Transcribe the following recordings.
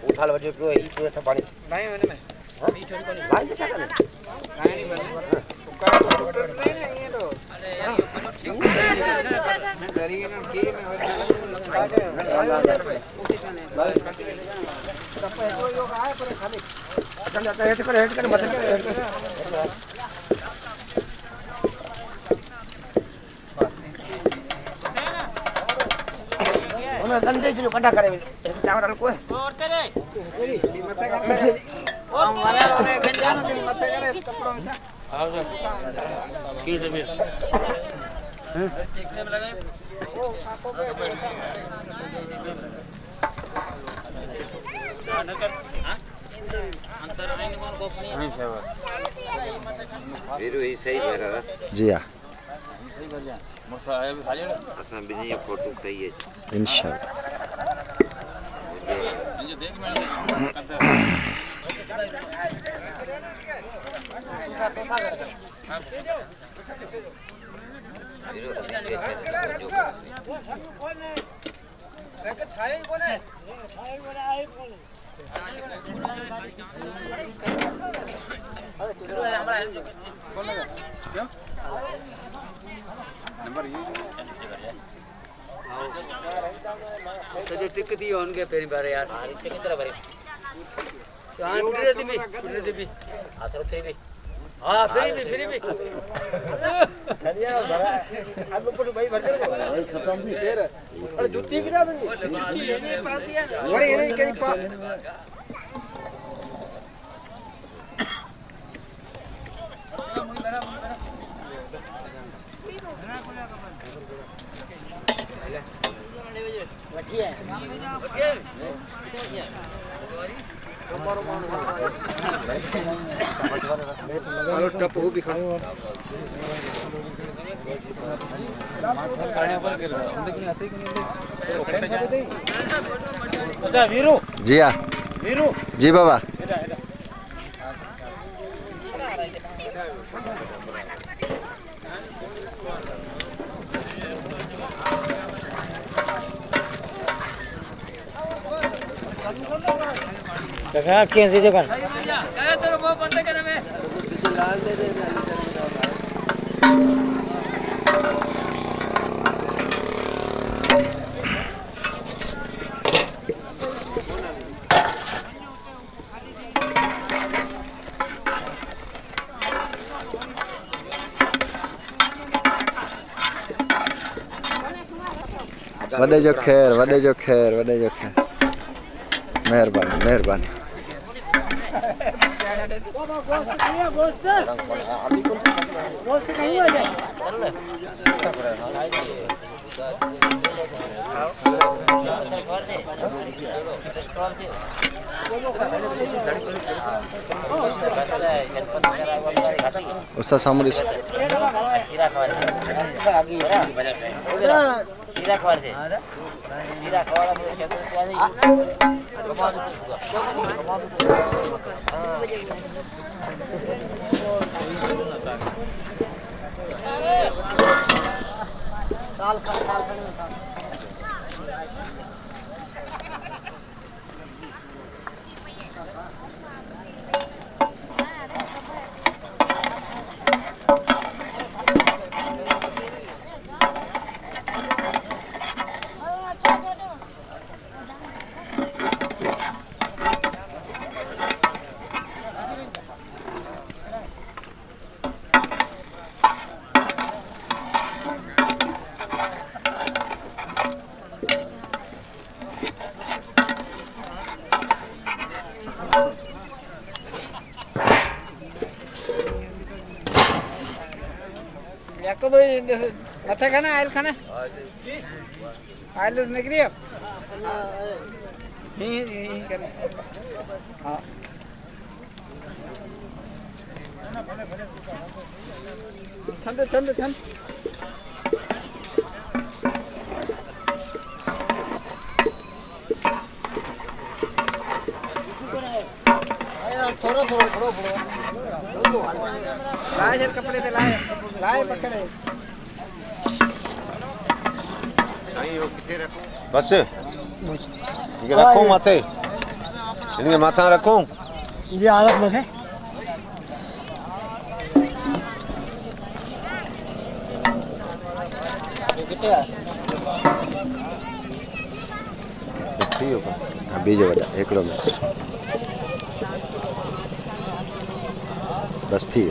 उठाल बजे पियो ई तो अच्छा पानी नहीं मैंने में हां ई थोड़ी पानी भाई क्या कर नहीं बने का नहीं है तो अरे यार ठीक है मैं करी ना के में यो आए पर खाली चल जाता है हेड कर मत कर मैं गंदे जो कटा करे चावल को और तेरे मत कर और हमारा में गंजानो के मत करे कपड़ों में आओ जा की से भी चिकने में लगाए ओ सांपों पे हां अंतर नहीं कौन गोपनीय नहीं सेवा वीरू ही सही कर रहा जी हां सही कर जा मसा है खाली असन भी ये फोटो सही है इंशाल्लाह ये देख मैं करते तो सा कर हां वीरू कौन है के छाए कौन है छाए वाला है कौन अरे हमारा कौन लगा क्यों नंबर ये तो जो टिक दी ऑन के पेरी बारे यार हां टिक की तरह बारे शान गिरे दी आसर थे भी हां फ्री भी खड़िया भरा अब ऊपर भाई भर दे भाई खत्म थी फिर अरे जूती गिरा दे ये पास दिया अरे ये नहीं कहीं पा बच्ची है हेलो टप हो भी खड़े हो वीरू जी हां वीरू जी बाबा देखा कैसे देखा क्या तेरे मुंह बंद कर मैं लाल दे दे वडे जो खैर मेहरबानी गोश्त नहीं है उसका सामने सीरा खवा दे सीरा खवा मुझे कहते क्या नहीं साल का तो अच्छा खाना आयल खाना आयल निकली अब यही करें हाँ ठंडे ठंडे ठंडे थोड़ा थोड़ा थोड़ा थोड़ा लाए सर कपड़े पे लाए लाए पकड़े बस ये रखो माथे इनके माथा रखो जी आदत बस है ठीक होगा हाँ बीजो बेटा एकड़ो में बस थी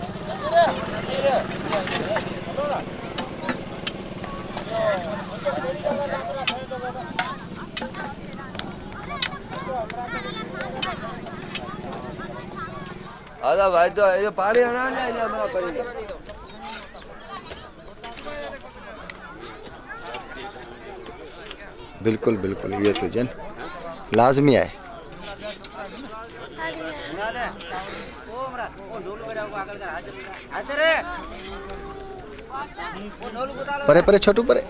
आजा भाई तो ये पानी आना नहीं है हमारा पानी बिल्कुल बिल्कुल ये तो जन लाजमी है परे परे छोटू परे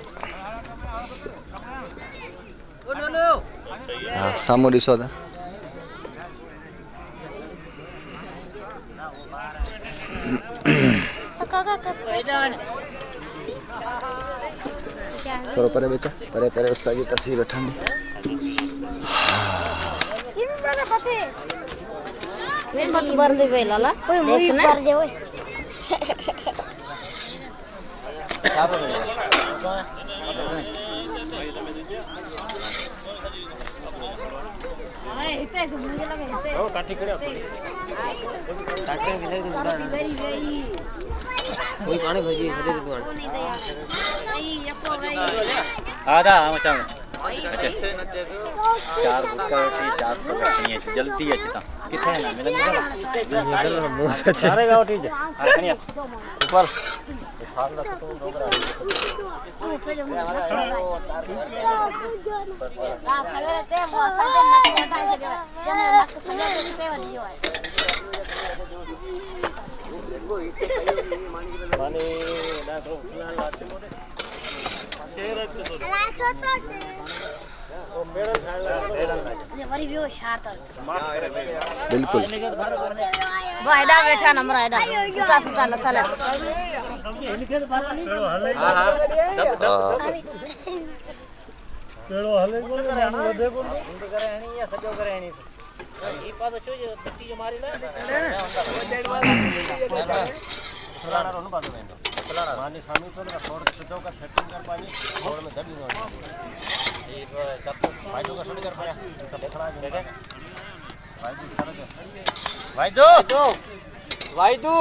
हाँ सामू ॾिसो था थोड़ा परे बेचा परे परे उस्ताद की तस्वीर बैठानी मत बर दे बे लाला कोई मूवी पर जे ओए अरे इतने को मुझे लगे ओ काटी करो काटे के ले वेरी कोई पानी भजी भजे दुकान नहीं यको भाई आधा मचाओ अच्छा चार बुक्का चार सौ नहीं है जल्दी है चिता किथे है ना मिलन मुंह से सारे गांव ठीक है हां कनिया ऊपर फाल रख तो डोगरा हां सवेरे ते वो संडे नक था जब नक संडे ते वाली जो है माने ना तो फिलहाल लाते मोरे तेरे तो लासो तो ओ मेरा ये वरी भी शार तो बिल्कुल वो आइडा बैठा नंबर आइडा सुता सुता लसला हां हां केड़ो हले को लदे को करे हणी या सजो करे हणी ई पास छो जे बत्ती जो मारी ले फलाना रोन पास में फलाना मानी स्वामी तो ना थोड़ा सजो का सेटिंग कर पानी थोड़ा में दड़ी हो ये तो सब फाइटो का छोड़ कर पाया सब खड़ा है भाई दो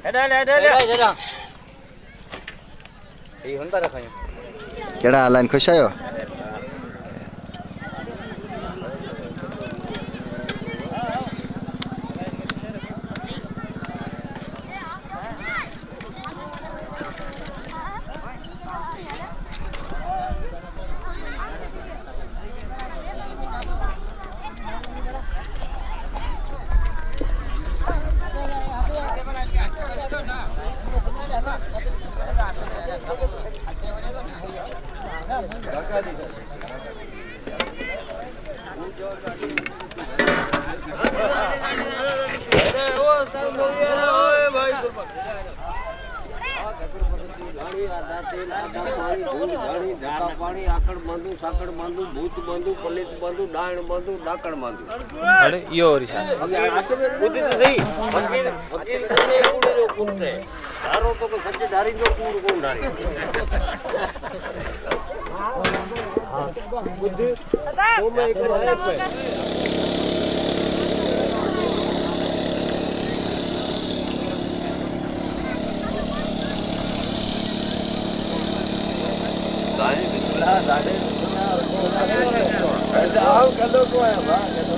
हेडा हेडा ये हुन पर रखायो केड़ा हाल खुश आयो पानी आकड़ बांधू साकड़ बांधू भूत बांधू पलित बांधू डाण बांधू डाकड़ बांधू अरे यो रिशा बुद्धि तो सही वकील वकील कोने कूड़े जो कूड़े धारो तो सच्चे धारी जो कूड़ कौन धारी बुद्धि वो में एक है पे आओ कदो को है वाह कदो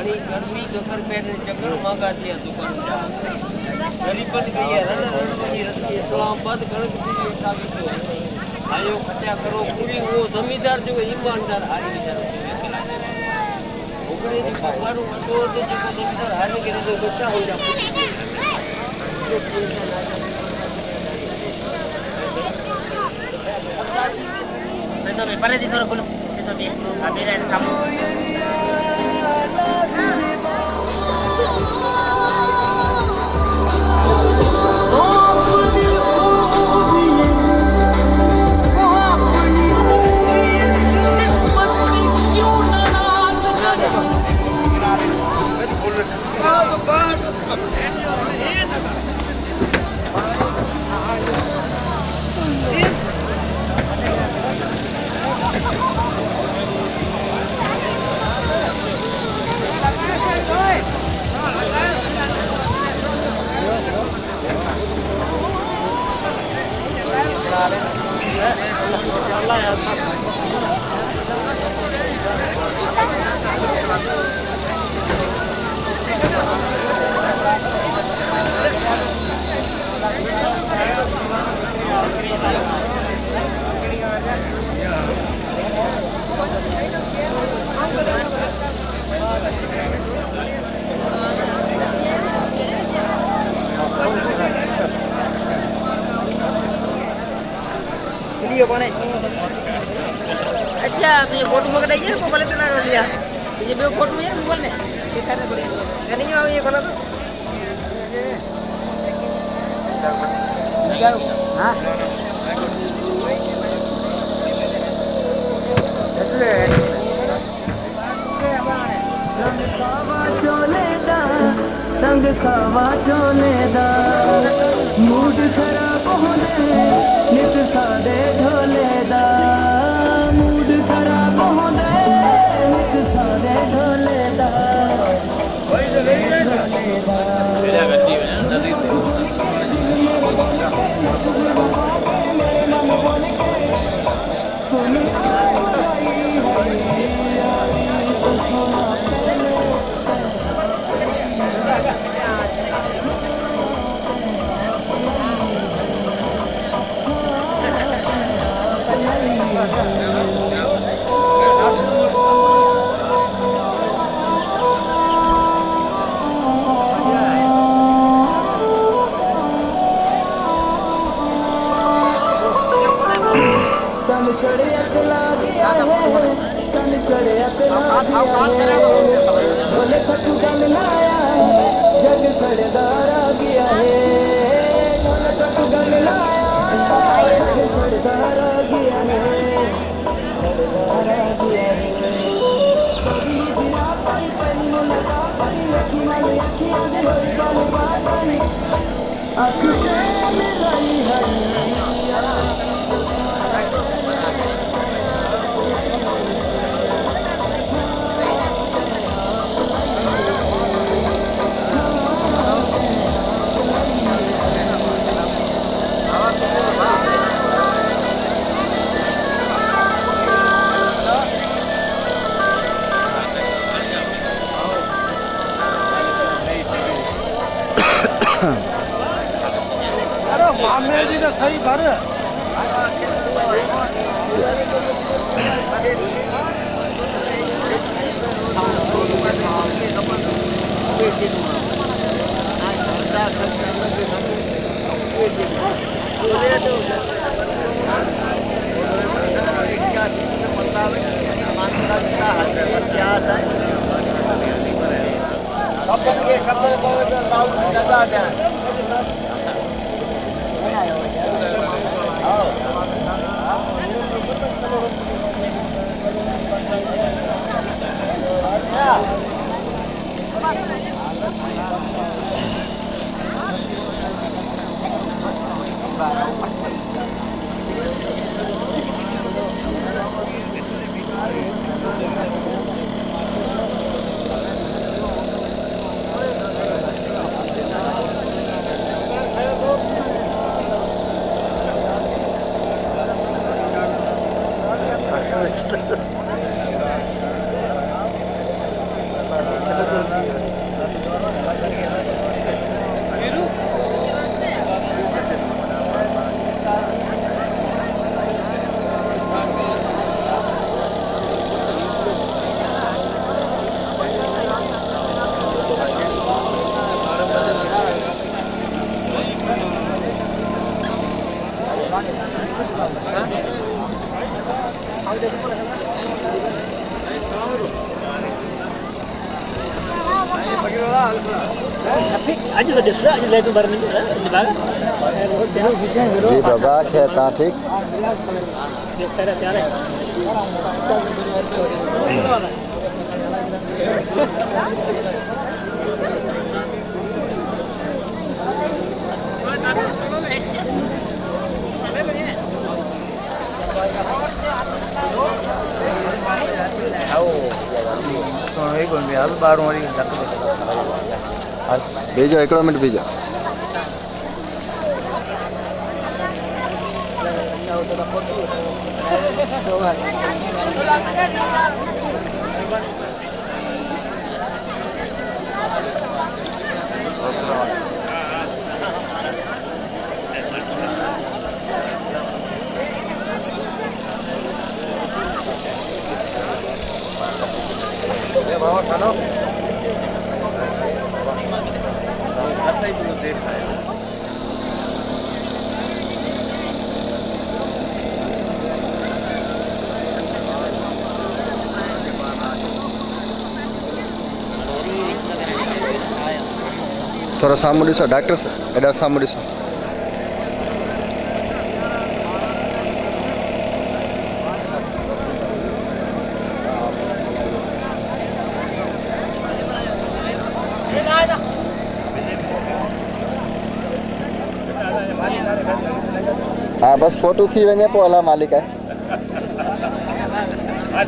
पानी गर्मी चक्कर में चक्कर मांगा दिया दुकान जा गरीब बन गई है रण सही रसी इस्लामाबाद कणक की कागज तो आयो खचा करो पूरी वो जमींदार जो ईमानदार हारी विचार ओकरे जी पगार तो जो जमींदार हारी के तो गुस्सा हो जा तो me parece solo con esto bien a ver el campo अच्छा ये फोटो मगर नहीं है को बोले तो ना लिया ये भी फोटो है मोबाइल में दिखाने पड़ेगा नहीं आओ ये खोला तो हां रंग सावा चोले दा मूड खराब होने नित सादे ढोले दा मूड खराब होने नित सादे ढोले दा बोले सटू गल लाया जग सड़दार आ गया है बोले सटू गल लाया जग सड़दार आ गया है सड़दार आ गया है कभी दिया पाई परी लगा पाई अखी माली अखियां दे होई गल बात पाई अख से मिलाई हरिया मामे जी तो सही भर आज तो डिस्ट्रा आज ले तो बरनी है दिमाग जी बाबा खैर कहाँ ठीक तेरा प्यार है भेजो 1 मिनट भेजो थोड़ा सामू ॾिसो डॉक्टर एॾा सामू ॾिसो हाँ बस फोटो थी वञे पोइ अला मालिक आहे हाँ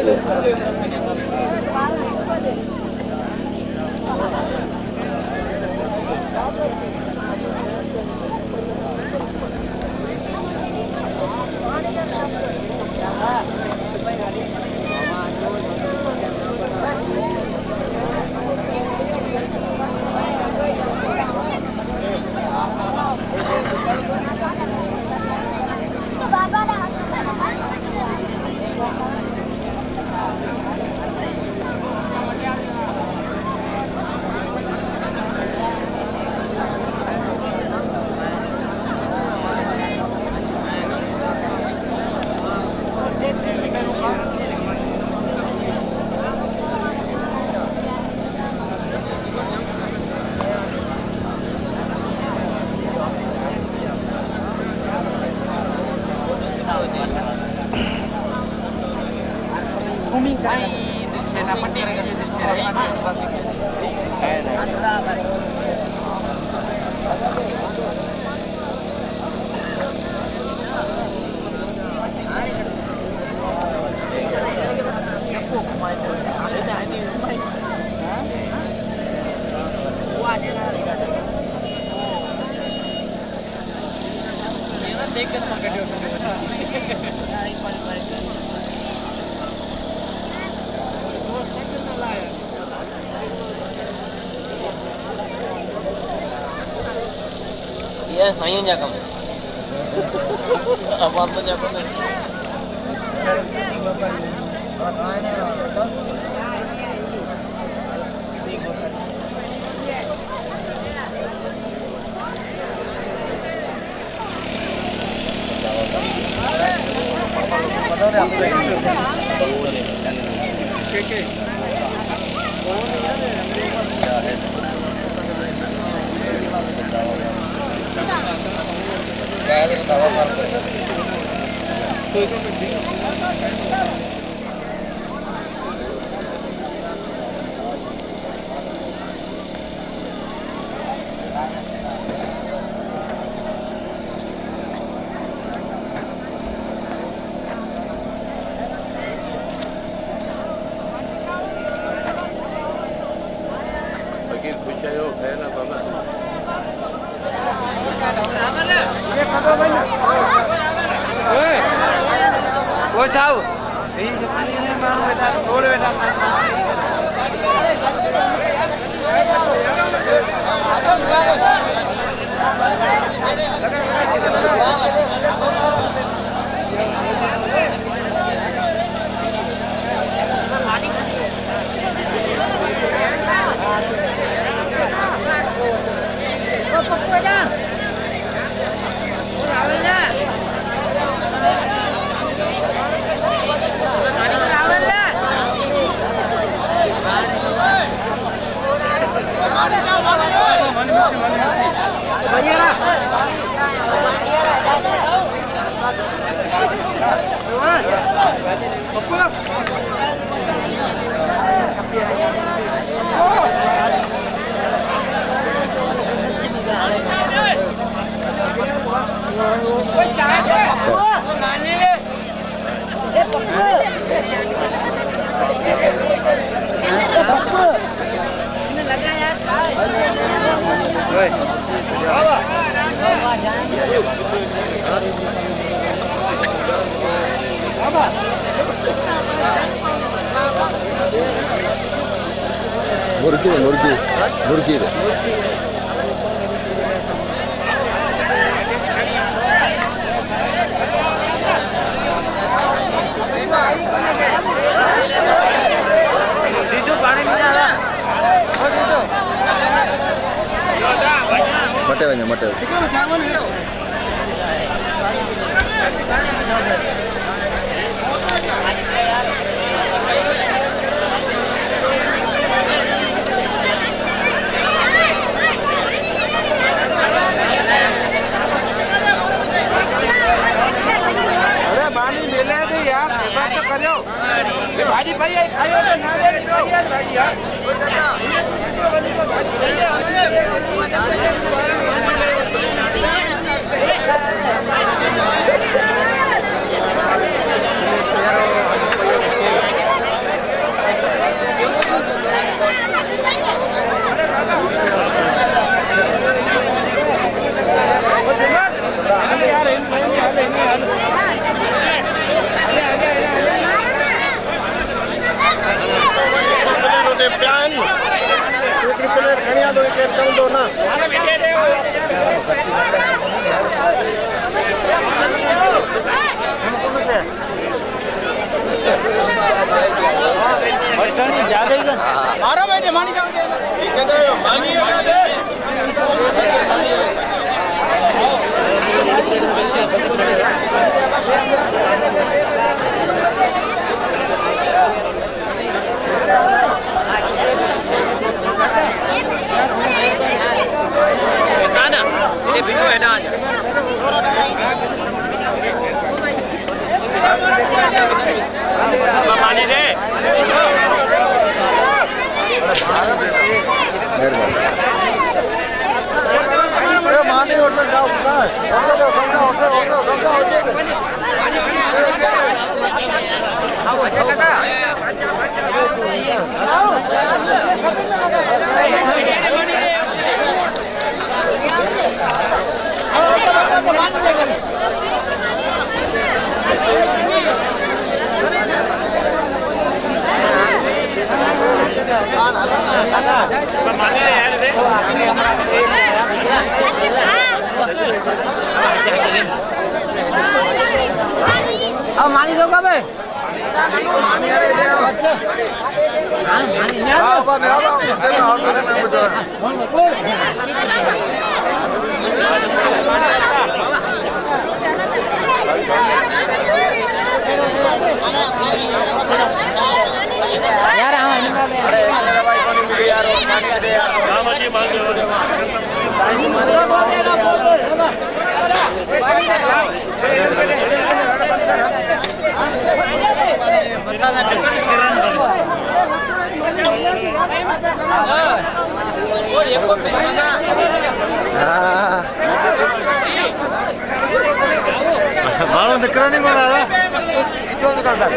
जी ये साईं जा कम अब तो जा कम वो साहब मुर्गी मुर्गी मुर्गी मटे वञे मटे भाजी भाई खाइयो तो ना दे भाजी यार अब मानी दो कब है मानो निकरा नहीं बोला था क्यों निकलता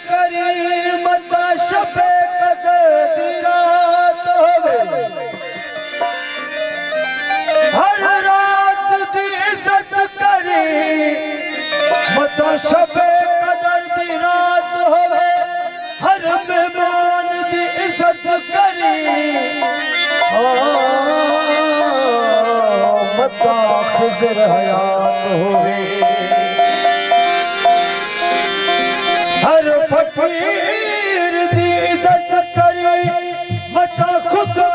करी मता शबे कदर दी रात होवे हर रात दी इज्जत करी मता शबे कदर दी रात होवे हर मेहमान दी इज्जत करी मता खिजर हयात होवे हर फकीर दी इज्जत करी मता खुदा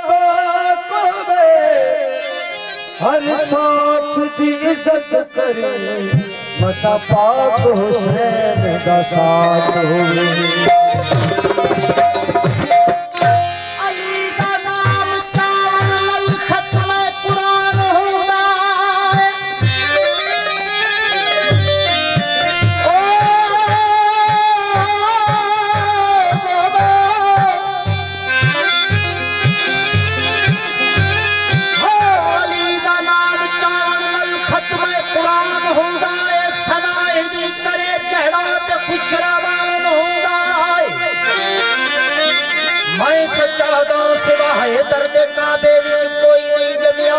पाक होवे हर साथ दी इज्जत करी मता पाक हुसैन दा साथ होवे दर्द काबे विच कोई नहीं जमिया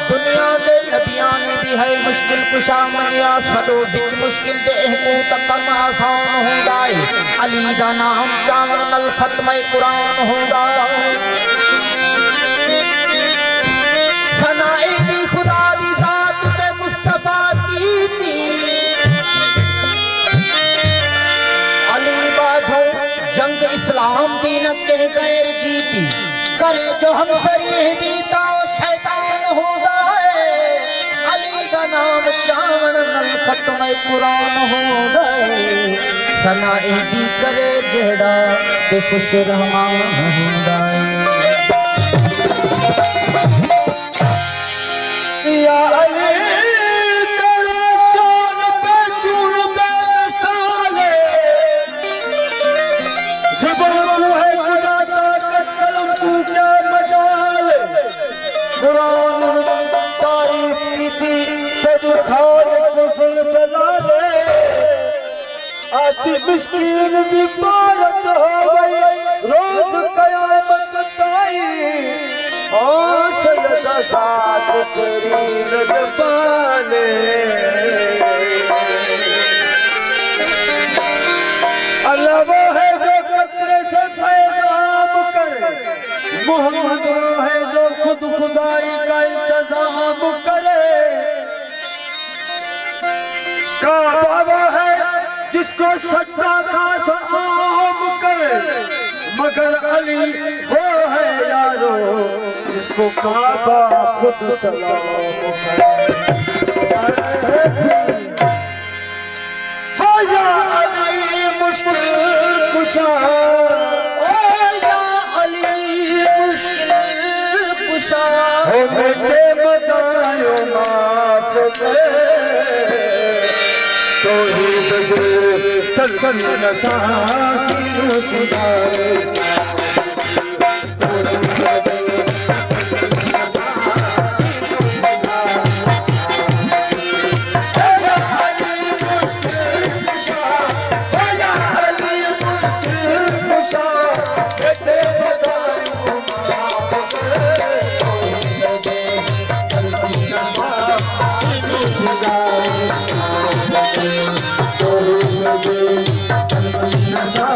दुनिया दे नबियां ने भी है मुश्किल कुशा मनिया सदो विच मुश्किल दे को तक कम आसान होंदा है अली दा नाम चावण नल खत्म कुरान होंदा सनाए दी खुदा दी जात ते मुस्तफा कीती अली बाझो जंग इस्लाम दी न कह गैर जीती करे जो हम सरीह दीता शैतान होदा है अली दा नाम चावण नल खत्म कुरान होदा है सनाए दी करे जेड़ा ते खुश रहमान होदा है या अली तेरा शान पे चून पे मिसाले ज़बान तू है खुदा ताकत कलम तू क्या मजाल कुरान तारीफ की थी तब खालिक जुल जलाले आसी मिस्कीन दी बारत हो गई रोज कयामत ताई ओ सैयदा ज़ात तेरी नजबाने अल्लाह वो है जो कतरे से फैज़ाब करे मोहम्मद वो है जो खुद खुदाई का इंतजाम करे काबा वो है जिसको सच्चा खास आम करे मगर अली वो है यारो जिसको काबा खुद सलाम करे या अली मुश्किल कुशा ओ या अली मुश्किल कुशा हो मेरे बतायो माफ दे तो ही तुझे तलकन नसासी सुधारे Nasa,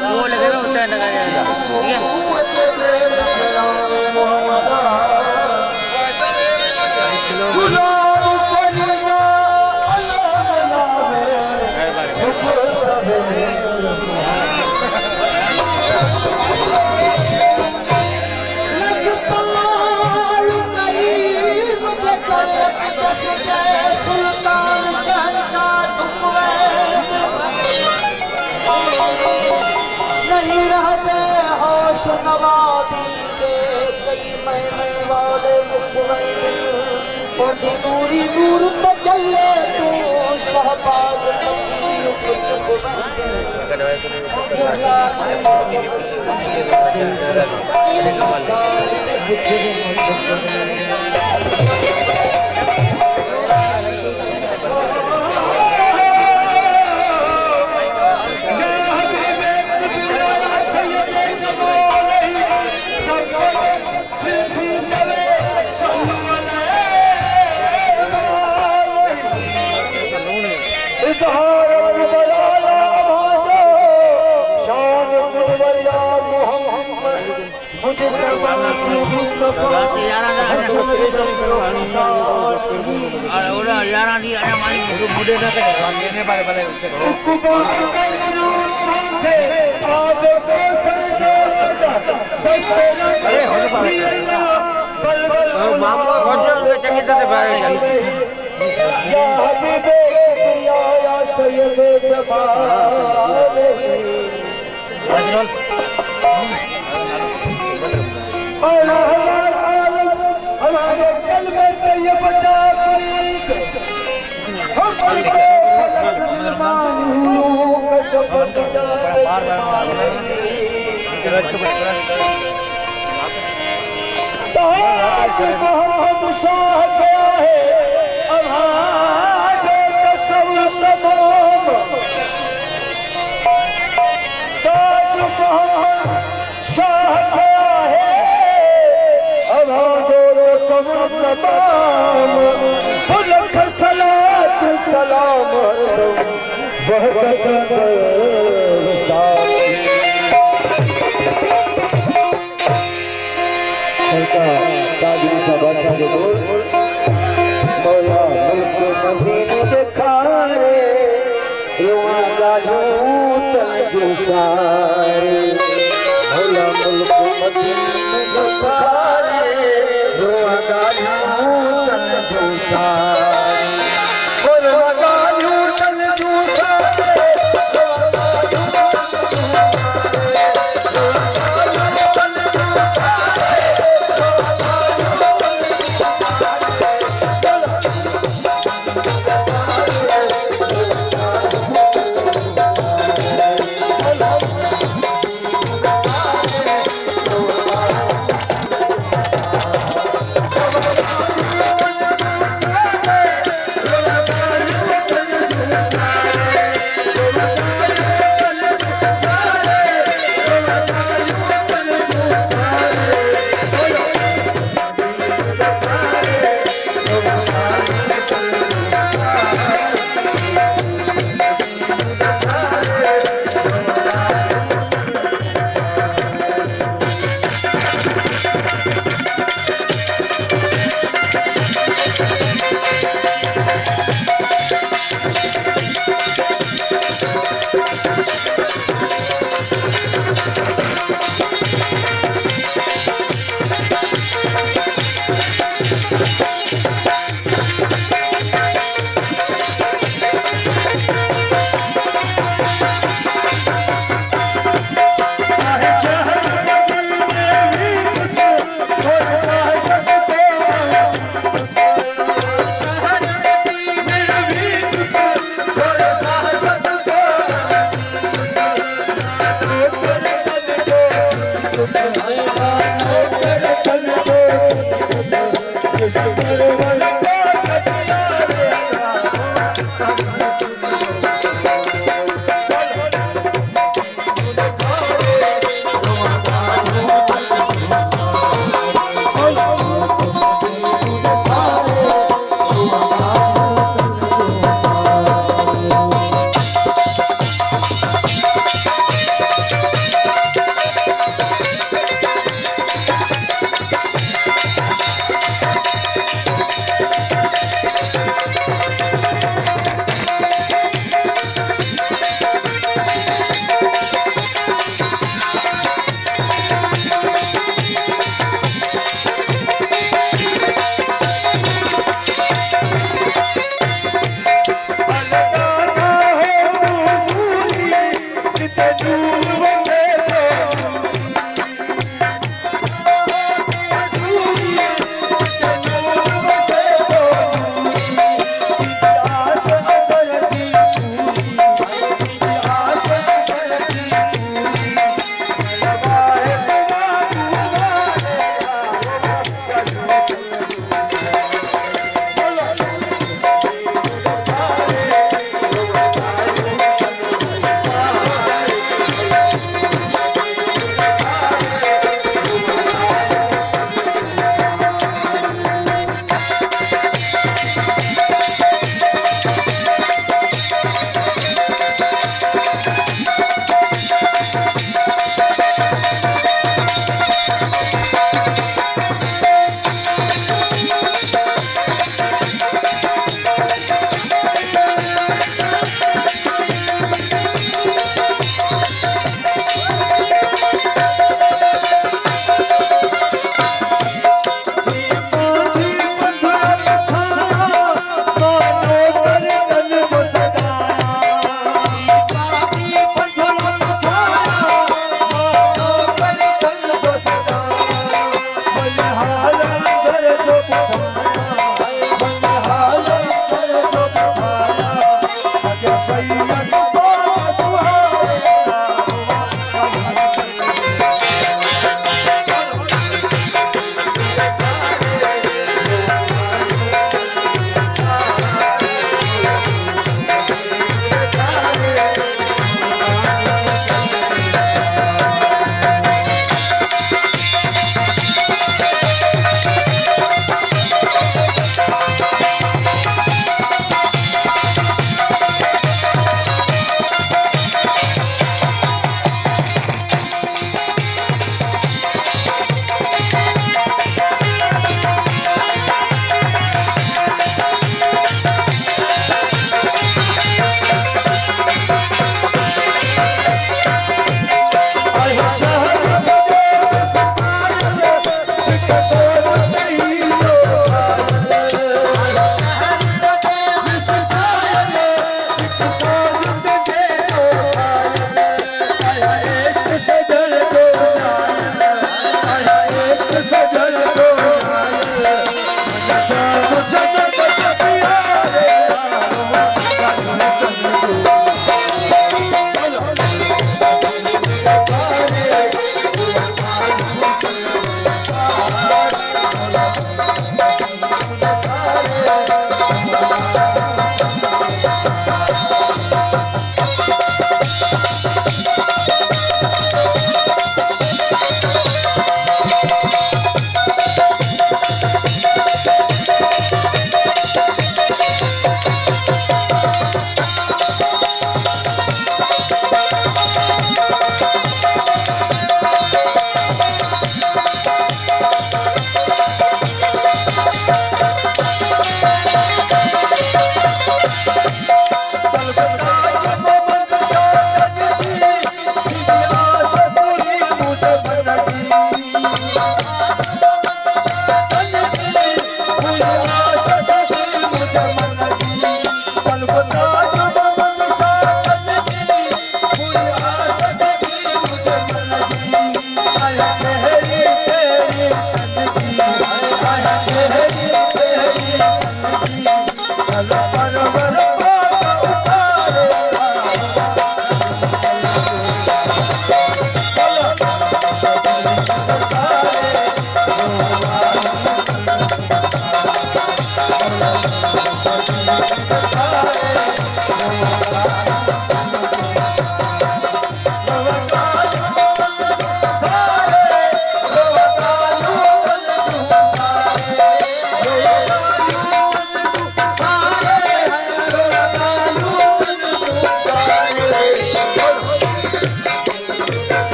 वो लगेगा उतना लगा जाएगा ठीक सुल्तान शहंशाह नहीं रहते होश नवाबी के कई महीने वाले मुखी दूरी दूर तो चले तू शहबाज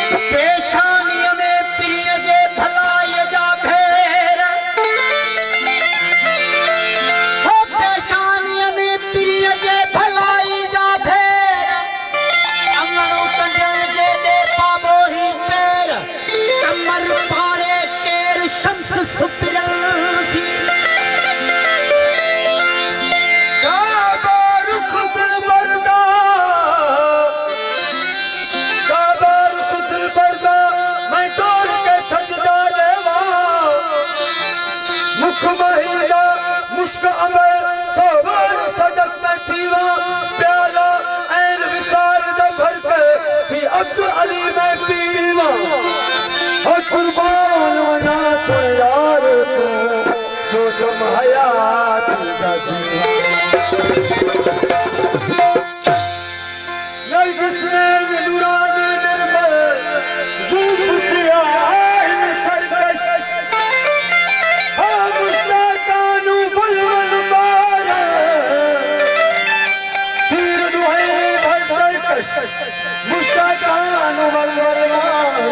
पेशानीअ में प्रिय जे भलाई जा भेर हो पेशानीअ में प्रिय जे भलाई जा भेर अंगणो कंडल जे दे पाबो ही पैर कमर पारे केर शम्स सुपिरल सी मुश्क अमर सोबर सदक में थीवा प्याला ऐन विसार द भर के थी अब्दु अली में पीवा हो कुर्बान वना सुन यार तो जो तुम हयात दा जीवा नरगिस में नूरानी निर्मल जुल्फ से आइन सरकश हो मुश्ताकानु बलवन मारा तीर दुहे भरकश मुश्ताकानु बलवन मारा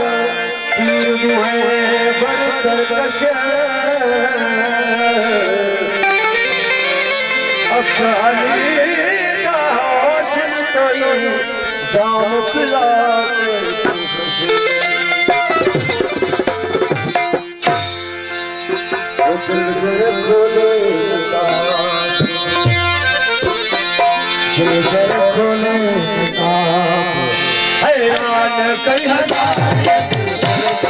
तीर दुहे भरकश अली का होशन तोई जाम पिला के दिल खोले दिल खोले हैरान कई हजार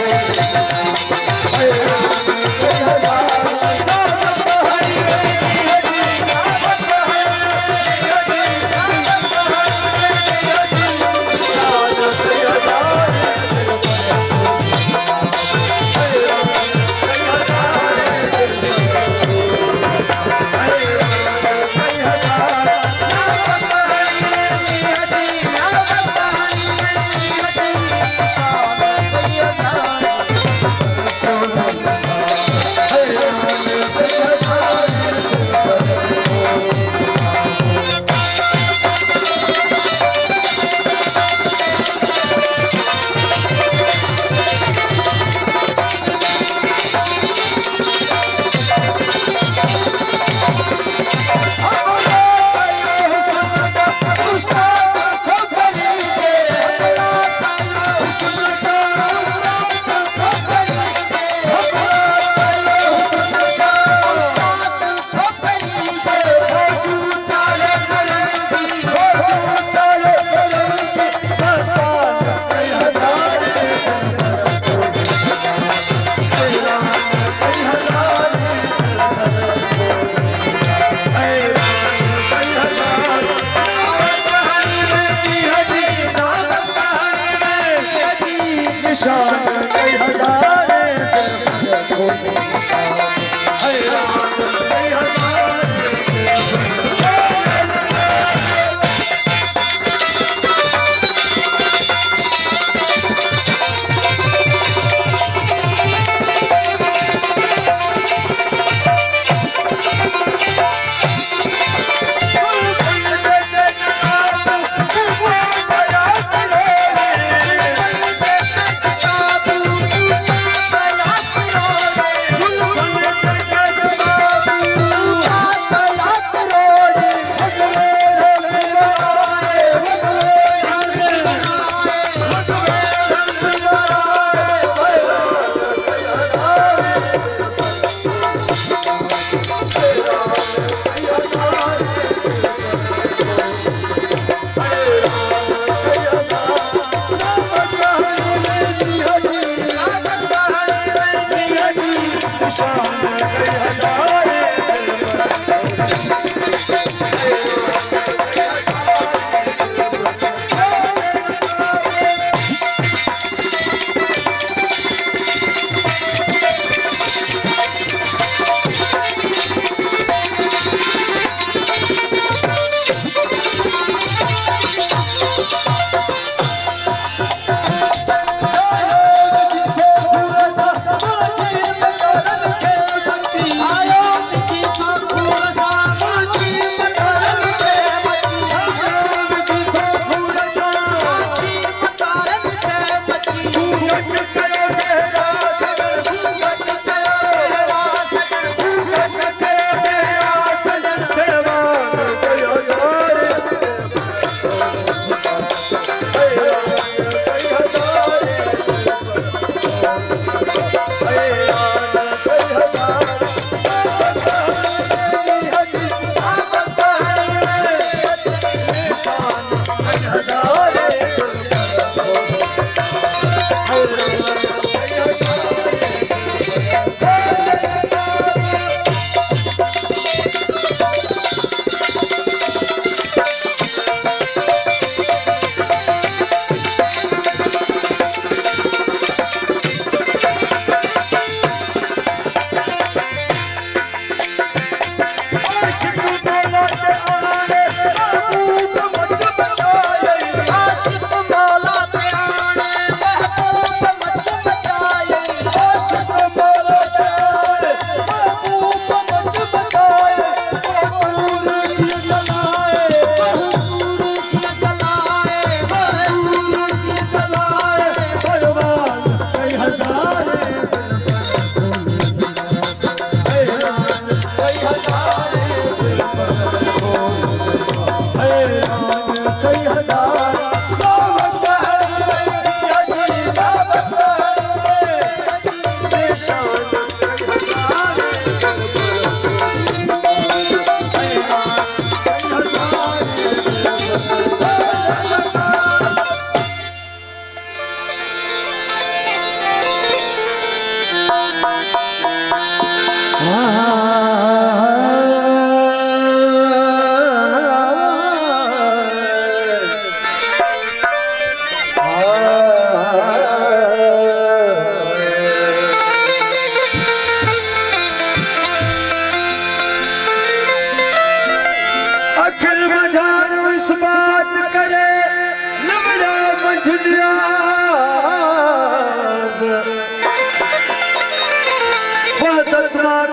कई हजार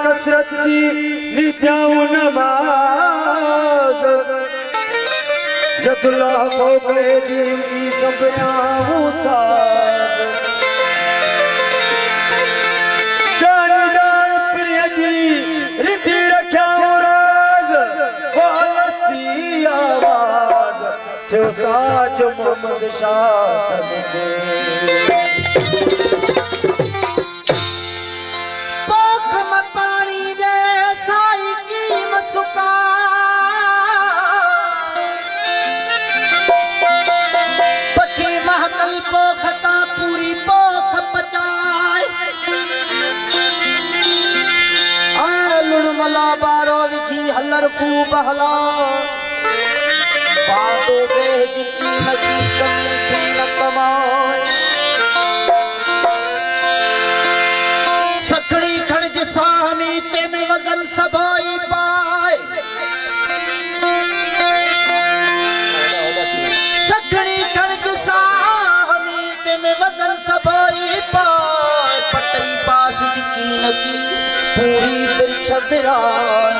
कसरत जी नित्याऊं नमाज जदुल्ला को गए दीन की सबराऊं साज डाणी डाण प्रिय जी रिधि रख्याऊं राज वो अलस्ती आवाज थियो ताज मोहम्मद शाह तबके पूरी पोख पचाए लुणमला बारो विछी हलर खूब हला बातो बेज की न की कमी थी न कमाए सखड़ी खड़ज साहनी ते में वजन सभाई पाए सखड़ी खड़ज में वजन सभाई पाए पटई पास यकीन की पूरी फिर छविरान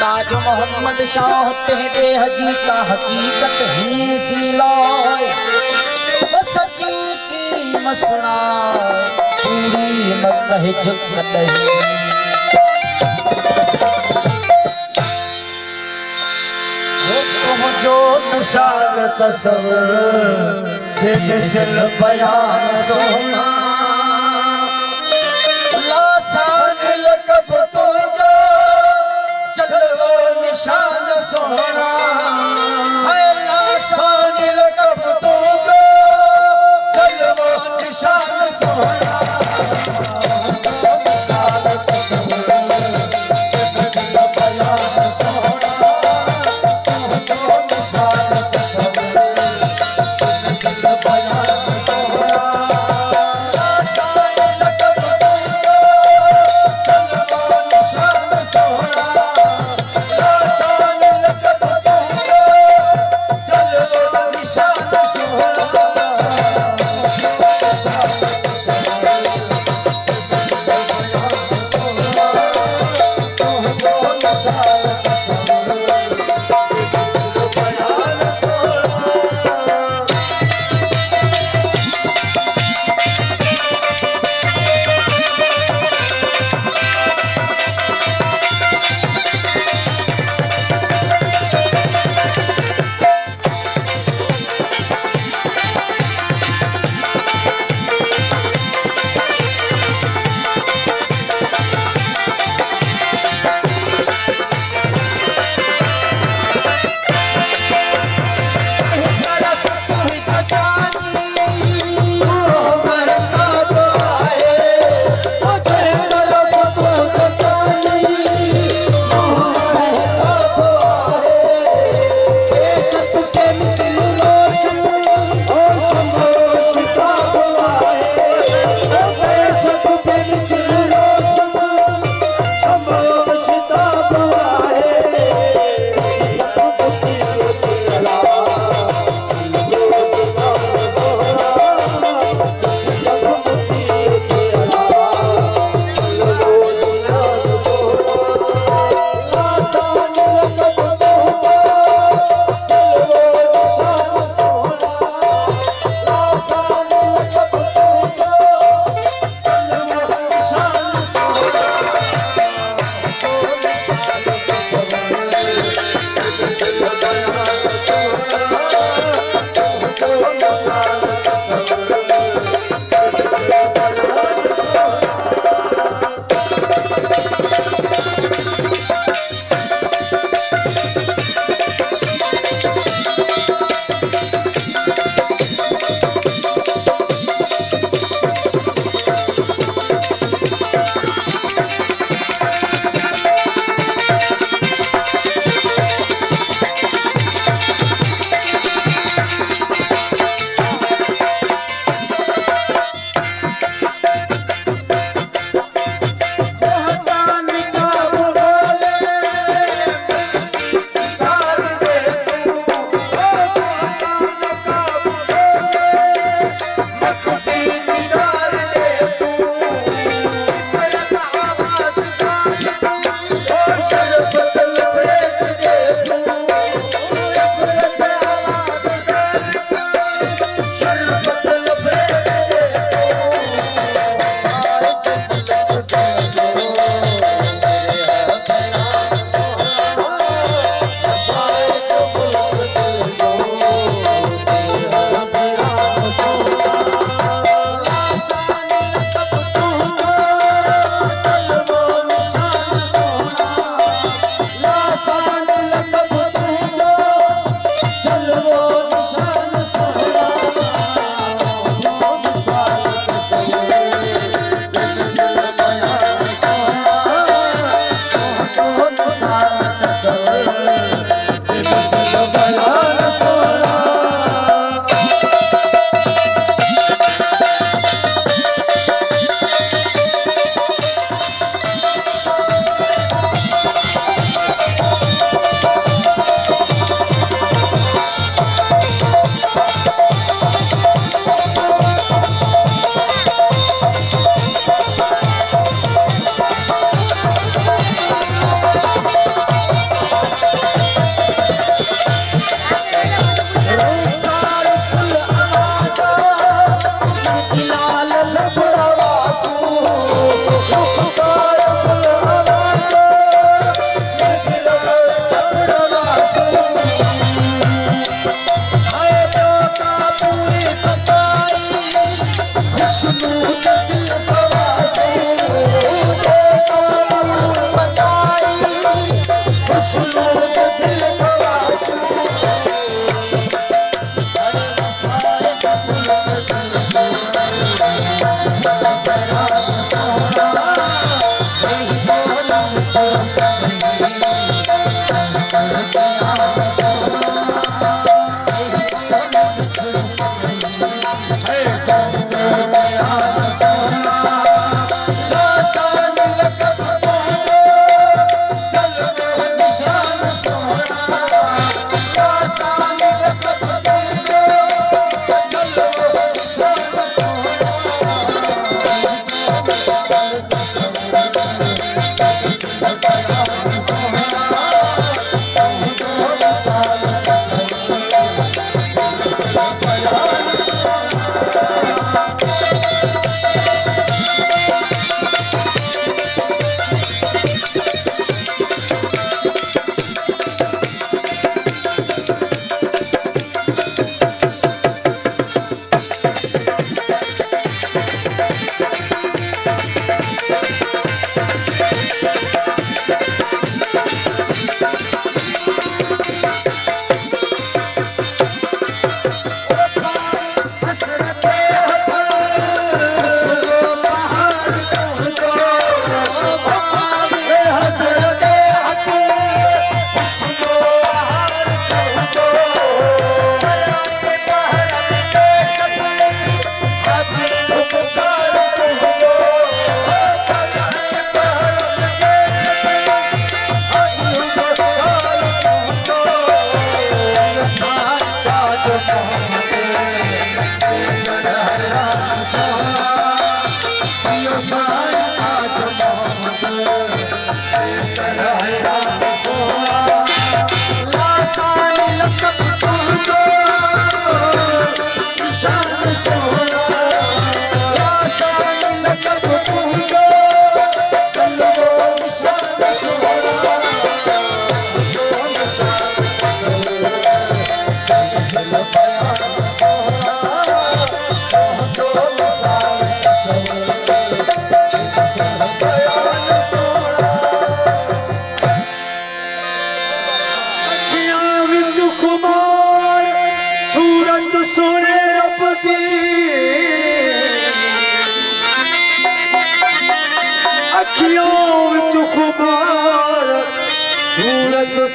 ताज मोहम्मद शाह तेरे हजी का हकीकत ही सिलाए सच्ची की मसना पूरी मकह जकदही जो निशान तस्वर बेमिसल बयान सोना लासान लकब तो जो जलवा निशान सोना है लासान लकब तो जो जलवा निशान सोना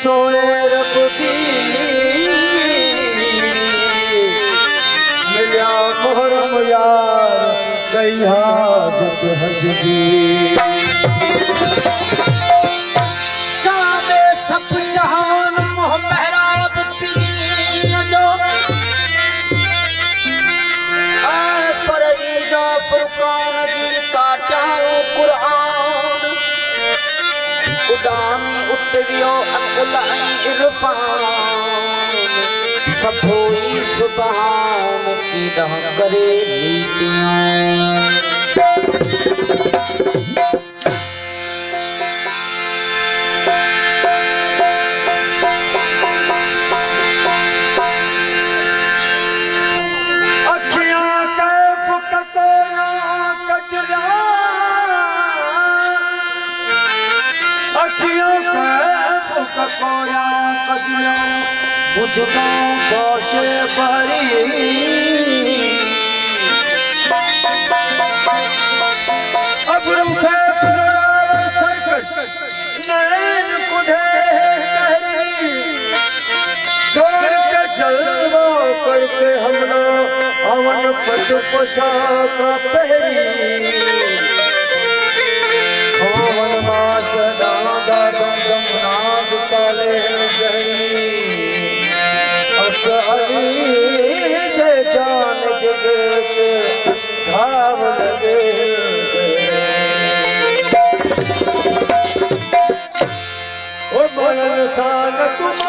सोने रब दी मिलिया मोहरम यार गई हाजत हज दी चामे सब जहान मोह महराब पीर जो ऐ फरीजा फुरकान जी काट्याओ कुरान उडामी उत्तवियो अकुलाई इरफान सफोई सुबहान की दह करे नीतियां कोया कजलो मुझको कोशे भरी अबरू से सरकश नैन कुढ़े कहरी जोड़ के जलवा करके हमला अवन पट पोशाक पहरी खोवन मास दादा दम दम नाग काले जहरी अली दे जान जगत घाव लगे ओ मन सान तुम